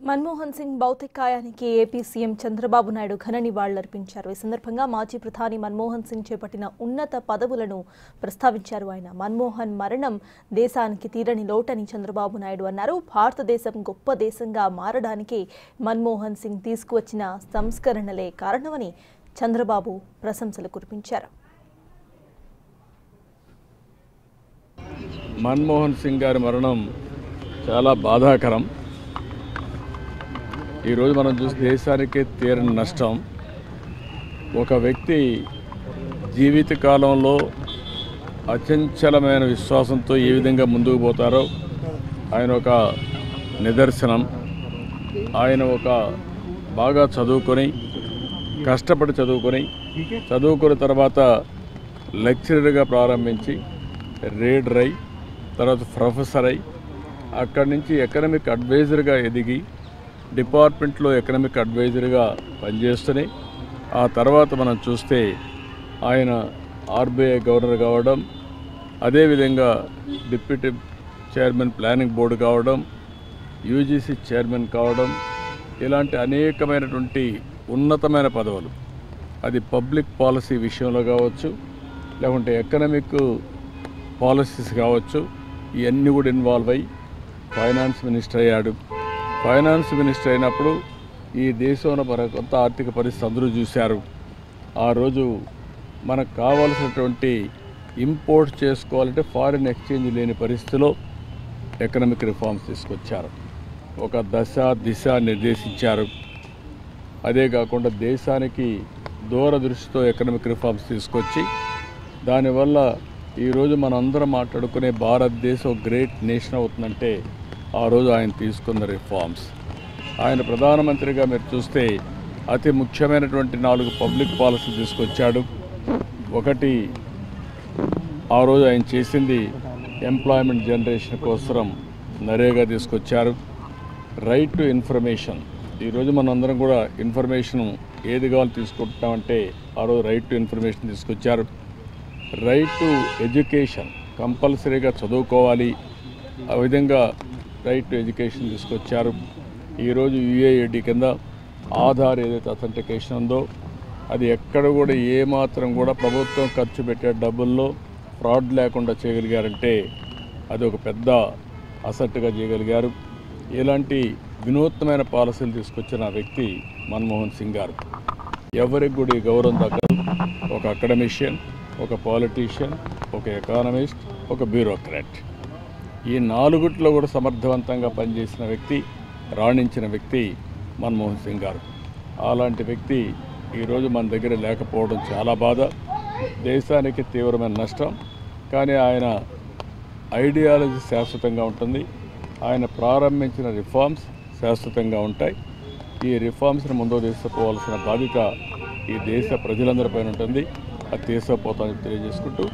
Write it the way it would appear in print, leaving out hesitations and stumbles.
Manmohan Singh భౌతికాయానికి AP CM Chandrababu Naidu ఘన నివాళులర్పించారు. ఈ సందర్భంగా మాజీ ప్రధాని మన్మోహన్ సింగ్ చేపట్టిన ఉన్నత పదవులను ప్రస్తావించారు. ఆయన మన్మోహన్ మరణం దేశానికి తీరని లోటని చంద్రబాబు నాయుడు అన్నారు. భారతదేశం గొప్ప దేశంగా మారడానికి మన్మోహన్ సింగ్ తీసుకువచ్చిన సంస్కరణలే కారణమని చంద్రబాబు ప్రశంసలు కురిపించారు. మన్మోహన్ సింగ్ గారి మరణం చాలా బాధాకరం. ఈరోజు మనం చూసి దేశానికే తీరని నష్టం. ఒక వ్యక్తి జీవితకాలంలో అచంచలమైన విశ్వాసంతో ఏ విధంగా ముందుకు పోతారో ఆయన ఒక నిదర్శనం. ఆయన ఒక బాగా చదువుకొని కష్టపడి చదువుకున్న తర్వాత లెక్చరర్గా ప్రారంభించి రీడర్ అయి తర్వాత ప్రొఫెసర్ అయి అక్కడి నుంచి ఎకనామిక్ అడ్వైజర్గా ఎదిగి డిపార్ట్మెంట్లో ఎకనామిక్ అడ్వైజర్గా పనిచేస్తూనే ఆ తర్వాత మనం చూస్తే ఆయన ఆర్బీఐ గవర్నర్ కావడం, అదేవిధంగా డిప్యూటీ చైర్మన్ ప్లానింగ్ బోర్డు కావడం, యూజీసీ చైర్మన్ కావడం, ఇలాంటి అనేకమైనటువంటి ఉన్నతమైన పదవులు, అది పబ్లిక్ పాలసీ విషయంలో కావచ్చు, లేకుంటే ఎకనామిక్ పాలసీస్ కావచ్చు, ఇవన్నీ కూడా ఇన్వాల్వ్ అయ్యి ఫైనాన్స్ మినిస్టర్ అయ్యాడు. ఫైనాన్స్ మినిస్టర్ అయినప్పుడు ఈ దేశంలో కొంత ఆర్థిక పరిస్థితి అందరూ చూశారు. ఆ రోజు మనకు కావాల్సినటువంటి ఇంపోర్ట్ చేసుకోవాలంటే ఫారిన్ ఎక్స్చేంజ్ లేని పరిస్థితిలో ఎకనామిక్ రిఫార్మ్స్ తీసుకొచ్చారు. ఒక దిశ నిర్దేశించారు. అదే కాకుండా దేశానికి దూరదృష్టితో ఎకనామిక్ రిఫార్మ్స్ తీసుకొచ్చి దానివల్ల ఈరోజు మనందరం మాట్లాడుకునే భారతదేశం గ్రేట్ నేషన్ అవుతుందంటే ఆ రోజు ఆయన తీసుకున్న రిఫార్మ్స్. ఆయన ప్రధానమంత్రిగా మీరు చూస్తే అతి ముఖ్యమైనటువంటి 4 పబ్లిక్ పాలసీ తీసుకొచ్చాడు. ఒకటి, ఆ రోజు ఆయన చేసింది ఎంప్లాయ్మెంట్ జనరేషన్ కోసం నరేగా తీసుకొచ్చారు. Right to information. ఈరోజు మనందరం కూడా ఇన్ఫర్మేషన్ ఏది కావాలో తీసుకుంటామంటే ఆ రోజు రైట్ టు ఇన్ఫర్మేషన్ తీసుకొచ్చారు. రైట్ టు ఎడ్యుకేషన్, కంపల్సరీగా చదువుకోవాలి, ఆ విధంగా రైట్ టు ఎడ్యుకేషన్ తీసుకొచ్చారు. ఈరోజు యూఏఈడి కింద ఆధార్ ఏదైతే అథెంటికేషన్ ఉందో అది ఎక్కడ కూడా ఏమాత్రం కూడా ప్రభుత్వం ఖర్చు పెట్టే డబ్బుల్లో ఫ్రాడ్ లేకుండా చేయగలిగారంటే అది ఒక పెద్ద అసెట్గా చేయగలిగారు. ఇలాంటి వినూత్నమైన పాలసీలు తీసుకొచ్చిన వ్యక్తి మన్మోహన్ సింగ్ గారు. ఎవరికి కూడా ఈ గౌరవం దక్కదు. ఒక అకాడమిషియన్, ఒక పాలిటీషియన్, ఒక ఎకానమిస్ట్, ఒక బ్యూరోక్రాట్, ఈ 4 కూడా సమర్థవంతంగా పనిచేసిన వ్యక్తి, రాణించిన వ్యక్తి మన్మోహన్ సింగ్ గారు. అలాంటి వ్యక్తి ఈరోజు మన దగ్గర లేకపోవడం చాలా బాధ, దేశానికి తీవ్రమైన నష్టం. కానీ ఆయన ఐడియాలజీ శాశ్వతంగా ఉంటుంది. ఆయన ప్రారంభించిన రిఫార్మ్స్ శాశ్వతంగా ఉంటాయి. ఈ రిఫార్మ్స్ని ముందుకు తీసుకుపోవాల్సిన బాధ్యత ఈ దేశ ప్రజలందరిపైన ఉంటుంది. అది తీసుకుపోతానని తెలియజేసుకుంటూ